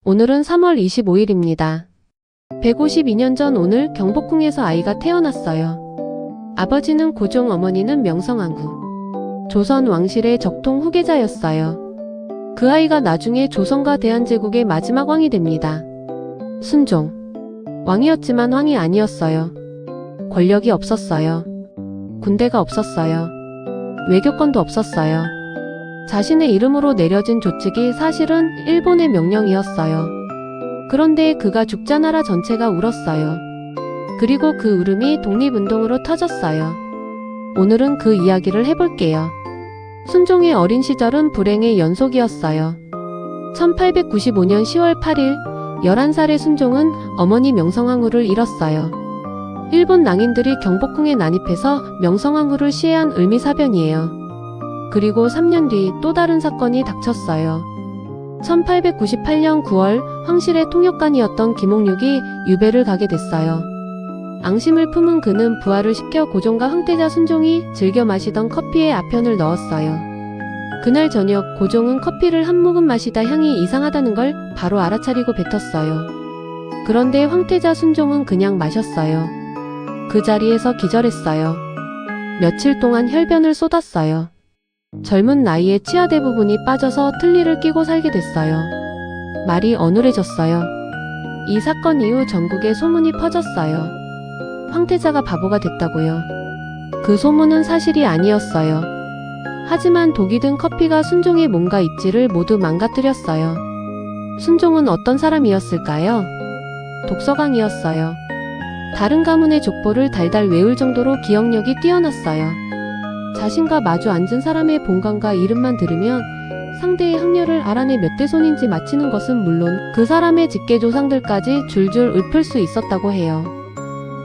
오늘은 3월 25일입니다. 152년 전 오늘 경복궁에서 아이가 태어났어요. 아버지는 고종, 어머니는 명성황후. 조선 왕실의 적통 후계자였어요. 그 아이가 나중에 조선과 대한제국의 마지막 왕이 됩니다. 순종. 왕이었지만 왕이 아니었어요. 권력이 없었어요. 군대가 없었어요. 외교권도 없었어요. 자신의 이름으로 내려진 조칙이 사실은 일본의 명령이었어요. 그런데 그가 죽자 나라 전체가 울었어요. 그리고 그 울음이 독립운동으로 터졌어요. 오늘은 그 이야기를 해볼게요. 순종의 어린 시절은 불행의 연속이었어요. 1895년 10월 8일 11살의 순종은 어머니 명성황후를 잃었어요. 일본 낭인들이 경복궁에 난입해서 명성황후를 시해한 을미사변이에요. 그리고 3년 뒤 또 다른 사건이 닥쳤어요. 1898년 9월 황실의 통역관이었던 김옥육이 유배를 가게 됐어요. 앙심을 품은 그는 부하를 시켜 고종과 황태자 순종이 즐겨 마시던 커피에 아편을 넣었어요. 그날 저녁 고종은 커피를 한 모금 마시다 향이 이상하다는 걸 바로 알아차리고 뱉었어요. 그런데 황태자 순종은 그냥 마셨어요. 그 자리에서 기절했어요. 며칠 동안 혈변을 쏟았어요. 젊은 나이에 치아 대부분이 빠져서 틀니를 끼고 살게 됐어요. 말이 어눌해졌어요. 이 사건 이후 전국에 소문이 퍼졌어요. 황태자가 바보가 됐다고요. 그 소문은 사실이 아니었어요. 하지만 독이 든 커피가 순종의 몸과 입지를 모두 망가뜨렸어요. 순종은 어떤 사람이었을까요? 독서광이었어요. 다른 가문의 족보를 달달 외울 정도로 기억력이 뛰어났어요. 자신과 마주 앉은 사람의 본관과 이름만 들으면 상대의 학렬을 알아내 몇 대 손인지 맞히는 것은 물론 그 사람의 직계조상들까지 줄줄 읊을 수 있었다고 해요.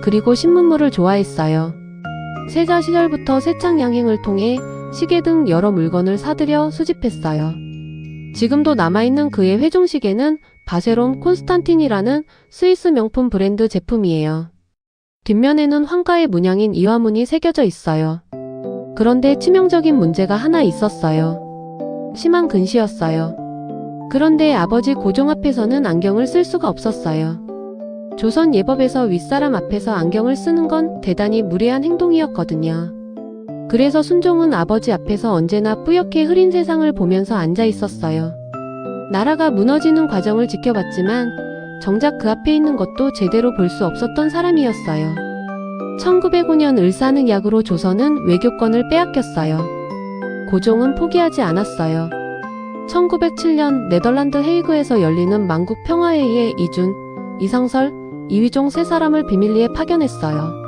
그리고 신문물을 좋아했어요. 세자 시절부터 세창양행을 통해 시계 등 여러 물건을 사들여 수집했어요. 지금도 남아있는 그의 회종시계는 바세롬 콘스탄틴이라는 스위스 명품 브랜드 제품이에요. 뒷면에는 황가의 문양인 이화문이 새겨져 있어요. 그런데 치명적인 문제가 하나 있었어요. 심한 근시였어요. 그런데 아버지 고종 앞에서는 안경을 쓸 수가 없었어요. 조선 예법에서 윗사람 앞에서 안경을 쓰는 건 대단히 무례한 행동이었거든요. 그래서 순종은 아버지 앞에서 언제나 뿌옇게 흐린 세상을 보면서 앉아 있었어요. 나라가 무너지는 과정을 지켜봤지만 정작 그 앞에 있는 것도 제대로 볼 수 없었던 사람이었어요. 1905년 을사능 약으로 조선은 외교권을 빼앗겼어요. 고종은 포기하지 않았어요. 1907년 네덜란드 헤이그에서 열리는 만국 평화회의에 이준, 이상설, 이휘종 세 사람을 비밀리에 파견했어요.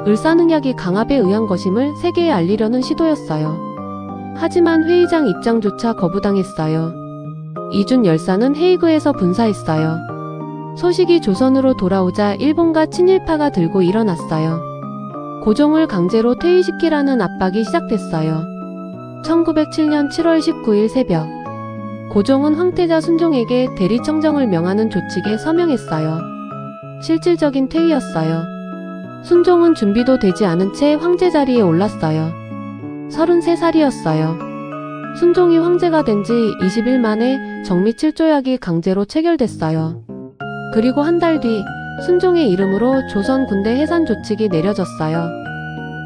을사능약이 강압에 의한 것임을 세계에 알리려는 시도였어요. 하지만 회의장 입장조차 거부당했어요. 이준 열사는 헤이그에서 분사했어요. 소식이 조선으로 돌아오자 일본과 친일파가 들고 일어났어요. 고종을 강제로 퇴위시키라는 압박이 시작됐어요. 1907년 7월 19일 새벽 고종은 황태자 순종에게 대리청정을 명하는 조칙에 서명했어요. 실질적인 퇴위였어요. 순종은 준비도 되지 않은 채 황제 자리에 올랐어요. 33살이었어요. 순종이 황제가 된 지 20일 만에 정미7조약이 강제로 체결됐어요. 그리고 한 달 뒤 순종의 이름으로 조선 군대 해산 조칙이 내려졌어요.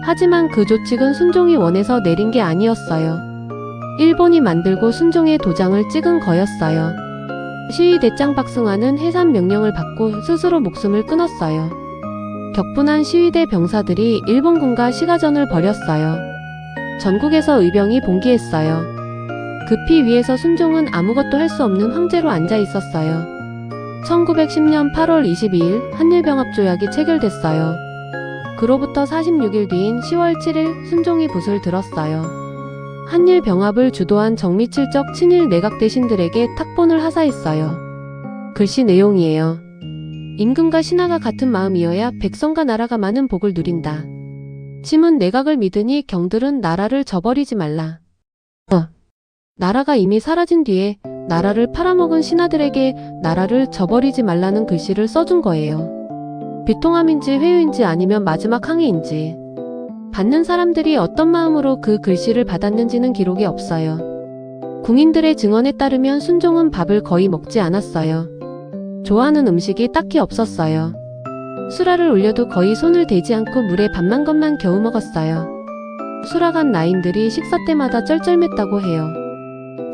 하지만 그 조칙은 순종이 원해서 내린 게 아니었어요. 일본이 만들고 순종의 도장을 찍은 거였어요. 시위 대장 박승환은 해산 명령을 받고 스스로 목숨을 끊었어요. 격분한 시위대 병사들이 일본군과 시가전을 벌였어요. 전국에서 의병이 봉기했어요. 그 피 위에서 순종은 아무것도 할 수 없는 황제로 앉아 있었어요. 1910년 8월 22일 한일병합조약이 체결됐어요. 그로부터 46일 뒤인 10월 7일 순종이 붓을 들었어요. 한일병합을 주도한 정미칠적 친일 내각 대신들에게 탁본을 하사했어요. 글씨 내용이에요. 임금과 신하가 같은 마음이어야 백성과 나라가 많은 복을 누린다. 짐은 내각을 믿으니 경들은 나라를 저버리지 말라. 나라가 이미 사라진 뒤에 나라를 팔아먹은 신하들에게 나라를 저버리지 말라는 글씨를 써준 거예요. 비통함인지 회유인지 아니면 마지막 항의인지. 받는 사람들이 어떤 마음으로 그 글씨를 받았는지는 기록이 없어요. 궁인들의 증언에 따르면 순종은 밥을 거의 먹지 않았어요. 좋아하는 음식이 딱히 없었어요. 수라를 올려도 거의 손을 대지 않고 물에 밥 만 것만 겨우 먹었어요. 수라간 라인들이 식사 때마다 쩔쩔맸다고 해요.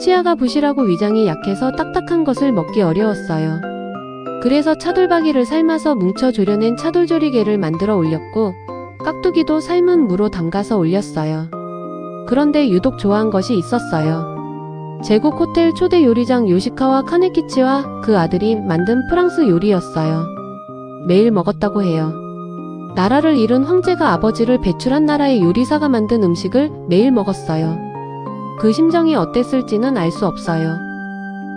치아가 부실하고 위장이 약해서 딱딱한 것을 먹기 어려웠어요. 그래서 차돌박이를 삶아서 뭉쳐 졸여낸 차돌조리개를 만들어 올렸고 깍두기도 삶은 무로 담가서 올렸어요. 그런데 유독 좋아한 것이 있었어요. 제국 호텔 초대 요리장 요시카와 카네키치와 그 아들이 만든 프랑스 요리였어요. 매일 먹었다고 해요. 나라를 잃은 황제가 아버지를 배출한 나라의 요리사가 만든 음식을 매일 먹었어요. 그 심정이 어땠을지는 알 수 없어요.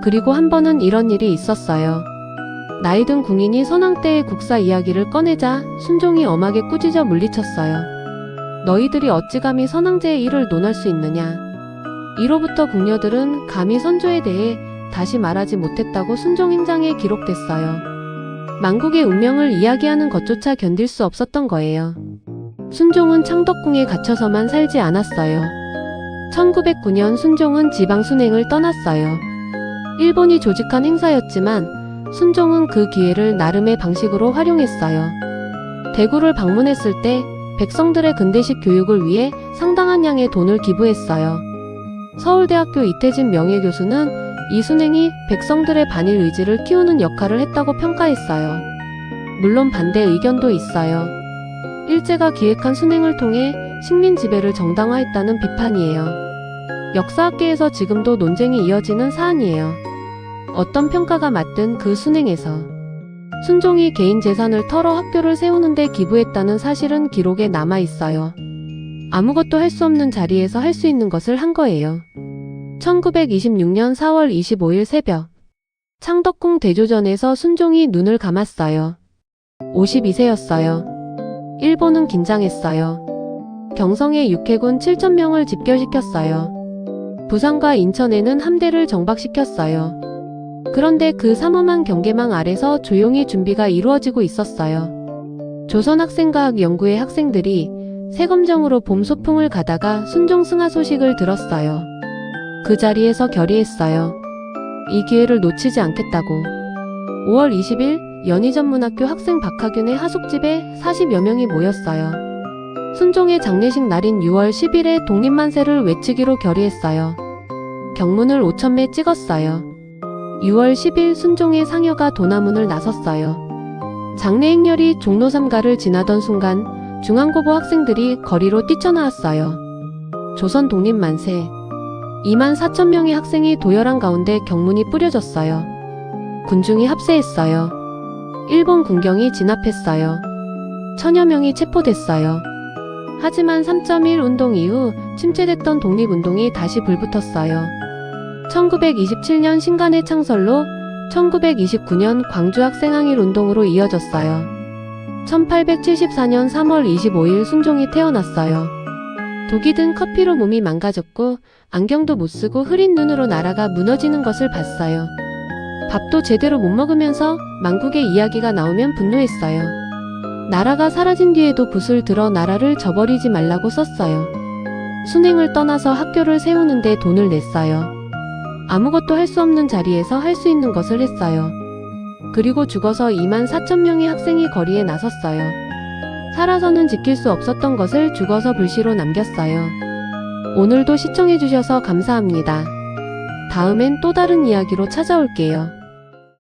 그리고 한 번은 이런 일이 있었어요. 나이든 궁인이 선왕 때의 국사 이야기를 꺼내자 순종이 엄하게 꾸짖어 물리쳤어요. 너희들이 어찌 감히 선왕제의 일을 논할 수 있느냐. 이로부터 궁녀들은 감히 선조에 대해 다시 말하지 못했다고 순종행장에 기록됐어요. 망국의 운명을 이야기하는 것조차 견딜 수 없었던 거예요. 순종은 창덕궁에 갇혀서만 살지 않았어요. 1909년 순종은 지방 순행을 떠났어요. 일본이 조직한 행사였지만 순종은 그 기회를 나름의 방식으로 활용했어요. 대구를 방문했을 때 백성들의 근대식 교육을 위해 상당한 양의 돈을 기부했어요. 서울대학교 이태진 명예교수는 이 순행이 백성들의 반일 의지를 키우는 역할을 했다고 평가했어요. 물론 반대 의견도 있어요. 일제가 기획한 순행을 통해 식민 지배를 정당화했다는 비판이에요. 역사학계에서 지금도 논쟁이 이어지는 사안이에요. 어떤 평가가 맞든 그 순행에서 순종이 개인 재산을 털어 학교를 세우는데 기부했다는 사실은 기록에 남아 있어요. 아무것도 할 수 없는 자리에서 할 수 있는 것을 한 거예요. 1926년 4월 25일 새벽 창덕궁 대조전에서 순종이 눈을 감았어요. 52세였어요. 일본은 긴장했어요. 경성의 육해군 7,000명을 집결시켰어요. 부산과 인천에는 함대를 정박시켰어요. 그런데 그 삼엄한 경계망 아래서 조용히 준비가 이루어지고 있었어요. 조선학생과학연구회 학생들이 세검정으로 봄 소풍을 가다가 순종 승하 소식을 들었어요. 그 자리에서 결의했어요. 이 기회를 놓치지 않겠다고. 5월 20일 연희전문학교 학생 박하균의 하숙집에 40여 명이 모였어요. 순종의 장례식 날인 6월 10일에 독립만세를 외치기로 결의했어요. 경문을 5,000매 찍었어요. 6월 10일 순종의 상여가 도나문을 나섰어요. 장례 행렬이 종로 3가를 지나던 순간 중앙고보 학생들이 거리로 뛰쳐나왔어요. 조선 독립만세. 24,000명의 학생이 도열한 가운데 경문이 뿌려졌어요. 군중이 합세했어요. 일본 군경이 진압했어요. 1,000여 명이 체포됐어요. 하지만 3.1 운동 이후 침체됐던 독립운동이 다시 불붙었어요. 1927년 신간의 창설로 1929년 광주 학생항일 운동으로 이어졌어요. 1874년 3월 25일 순종이 태어났어요. 독이 든 커피로 몸이 망가졌고 안경도 못 쓰고 흐린 눈으로 나라가 무너지는 것을 봤어요. 밥도 제대로 못 먹으면서 망국의 이야기가 나오면 분노했어요. 나라가 사라진 뒤에도 붓을 들어 나라를 저버리지 말라고 썼어요. 순행을 떠나서 학교를 세우는데 돈을 냈어요. 아무것도 할 수 없는 자리에서 할 수 있는 것을 했어요. 그리고 죽어서 24,000명의 학생이 거리에 나섰어요. 살아서는 지킬 수 없었던 것을 죽어서 불시로 남겼어요. 오늘도 시청해주셔서 감사합니다. 다음엔 또 다른 이야기로 찾아올게요.